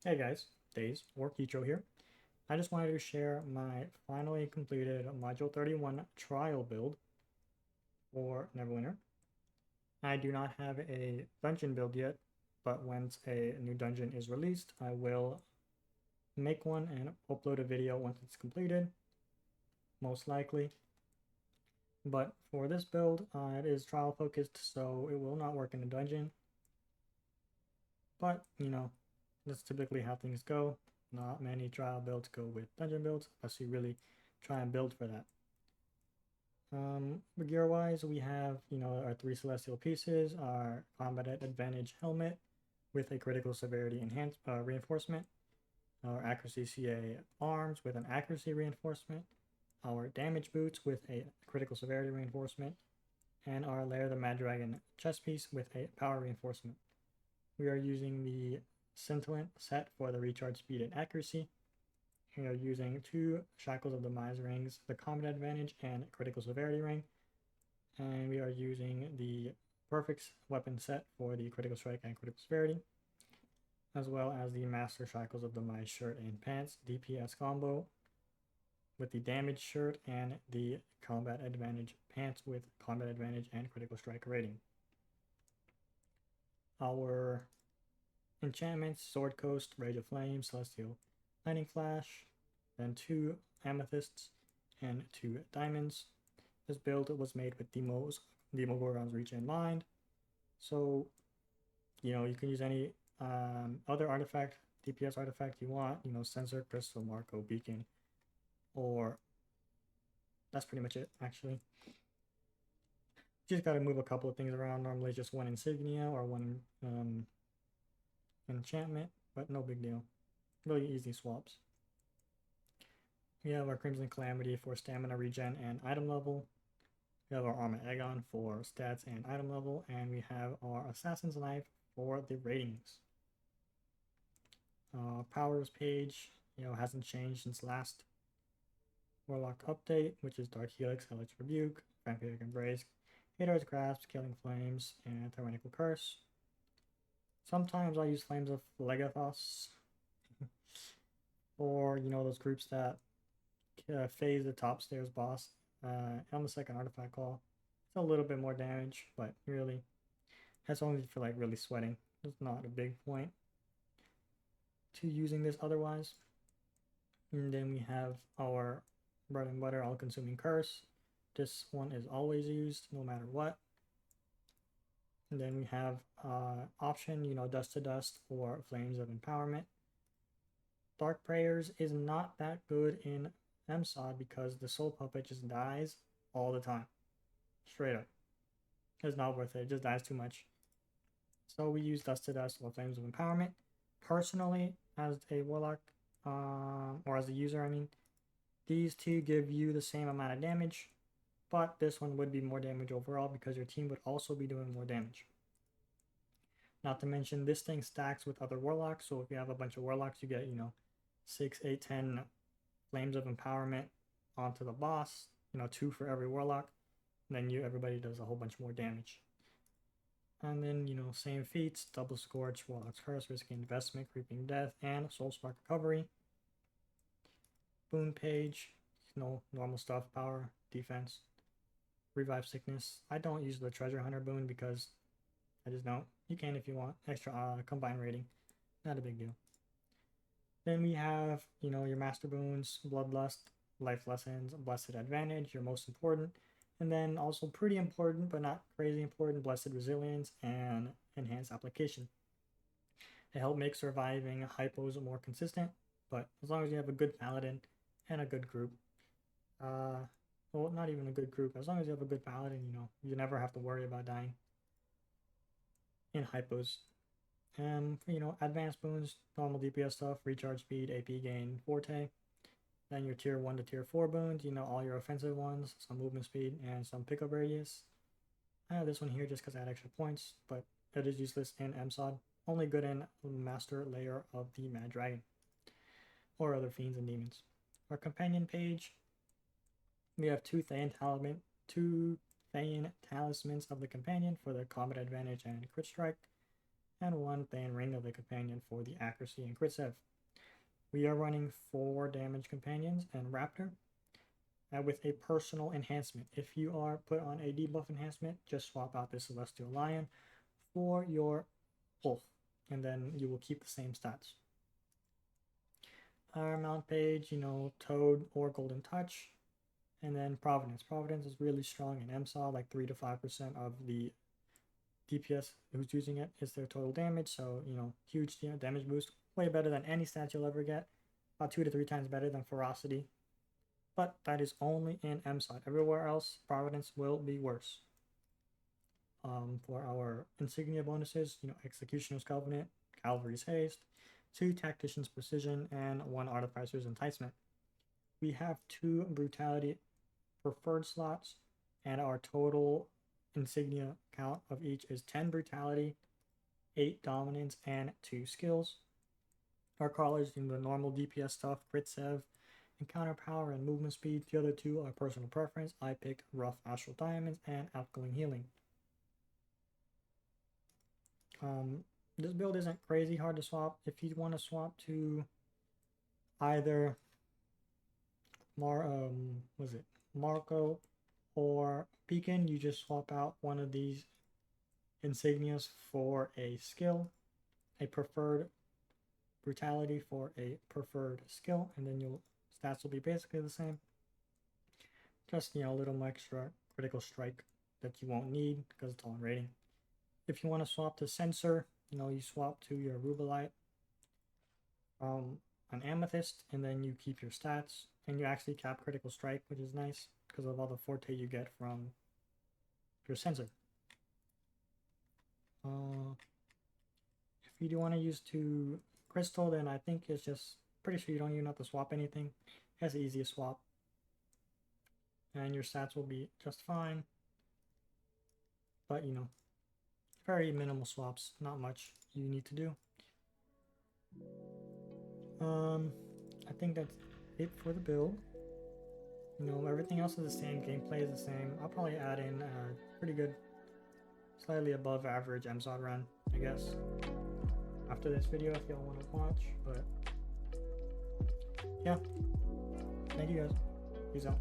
Hey guys, Days or Kicho here. I just wanted to share my finally completed Module 31 trial build for Neverwinter. I do not have a dungeon build yet, but once a new dungeon is released, I will make one and upload a video once it's completed, most likely. But for this build, it is trial focused, so it will not work in a dungeon. But, that's typically how things go. Not many trial builds go with dungeon builds, unless you really try and build for that. Gear wise, we have our 3 celestial pieces, our combat advantage helmet with a critical severity enhanced reinforcement, our accuracy CA arms with an accuracy reinforcement, our damage boots with a critical severity reinforcement, and our Lair the Mad Dragon chest piece with a power reinforcement. We are using the scintillant set for the recharge speed and accuracy. We are using 2 Shackles of Demise rings, the combat advantage and critical severity ring. And we are using the perfect weapon set for the critical strike and critical severity, as well as the Master Shackles of Demise shirt and pants DPS combo with the damage shirt and the combat advantage pants with combat advantage and critical strike rating. Our enchantments: Sword Coast, Rage of Flame, Celestial Lightning Flash, then 2 amethysts and 2 diamonds. This build was made with Demogorgon's Reach in mind. So, you can use any other artifact, DPS artifact you want, Sensor, Crystal, Marco, Beacon, or that's pretty much it, actually. Just got to move a couple of things around. Normally just 1 Insignia or 1 enchantment, but no big deal. Really easy swaps. We have our Crimson Calamity for stamina regen and item level. We have our Armor Aegon for stats and item level, and we have our Assassin's Knife for the ratings. Powers page, hasn't changed since last Warlock update, which is Dark Helix, Helix Rebuke, Vampiric Embrace, Hater's Grasp, Killing Flames, and Tyrannical Curse. Sometimes I use Flames of Legathos or those groups that phase the top stairs boss on the second artifact call. It's a little bit more damage, but really that's only for like really sweating. It's not a big point to using this otherwise. And then we have our bread and butter all-consuming curse. This one is always used no matter what. And then we have option, Dust to Dust or Flames of Empowerment. Dark Prayers is not that good in MSOD because the Soul Puppet just dies all the time. Straight up. It's not worth it. It just dies too much. So we use Dust to Dust or Flames of Empowerment. Personally, as a Warlock, or as a user, I mean, these two give you the same amount of damage, but this one would be more damage overall because your team would also be doing more damage. Not to mention, this thing stacks with other Warlocks, so if you have a bunch of Warlocks, you get, 6, 8, 10 Flames of Empowerment onto the boss, 2 for every Warlock, and then everybody does a whole bunch more damage. And then, same feats: Double Scorch, Warlock's Curse, Risky Investment, Creeping Death, and Soul Spark Recovery. Boon page, normal stuff: power, defense, revive sickness. I don't use the Treasure Hunter boon because I just don't. You can if you want. Extra combined rating. Not a big deal. Then we have, your master boons: Bloodlust, Life Lessons, Blessed Advantage, your most important. And then also pretty important, but not crazy important, Blessed Resilience and Enhanced Application. They help make surviving hypos more consistent, but as long as you have a good paladin and a good group, well, not even a good group, as long as you have a good paladin, you never have to worry about dying in hypos. Advanced boons: normal DPS stuff, recharge speed, AP gain, forte. Then your tier 1 to tier 4 boons, all your offensive ones, some movement speed, and some pickup radius. I have this one here just because I had extra points, but it is useless in MSOD. Only good in Master Layer of the Mad Dragon or other fiends and demons. Our companion page, we have 2 Thayan Talismans of the Companion for the combat advantage and crit strike. and 1 Than Ring of the Companion for the accuracy and crit save. We are running 4 damage companions and Raptor with a personal enhancement. If you are put on a debuff enhancement, just swap out the Celestial Lion for your Wolf, and then you will keep the same stats. Our mount page, Toad or Golden Touch, and then Providence. Providence is really strong in MSAW, like 3 to 5% of the DPS who's using it is their total damage, so huge damage boost, way better than any stat you'll ever get, about 2 to 3 times better than Ferocity, but that is only in MSAW. Everywhere else, Providence will be worse. For our Insignia bonuses, Executioner's Covenant, Cavalry's Haste, 2 Tactician's Precision, and 1 Artificer's Enticement. We have 2 Brutality preferred slots, and our total Insignia count of each is 10 Brutality, 8 Dominance, and 2 Skills. Our crawlers do the normal DPS stuff, crit sev, encounter power, and movement speed. The other 2 are personal preference. I picked Rough Astral Diamonds and Alkaline Healing. This build isn't crazy hard to swap. If you want to swap to either Marco or Beacon, you just swap out one of these insignias for a skill, a preferred brutality for a preferred skill, and then your stats will be basically the same. Just a little extra critical strike that you won't need because it's all in rating. If you want to swap to Censor, you swap to your Rubelite, an Amethyst, and then you keep your stats, and you actually cap critical strike, which is nice because of all the forte you get from your Censor. If you do want to use to Crystal, then I think it's just pretty sure you don't even have to swap anything. It has the easiest swap, and your stats will be just fine. But very minimal swaps, not much you need to do. I think that's it for the build. Everything else is the same, gameplay is the same. I'll probably add in a pretty good, slightly above average MSOD run, I guess, after this video if y'all want to watch. But yeah, thank you guys. Peace out.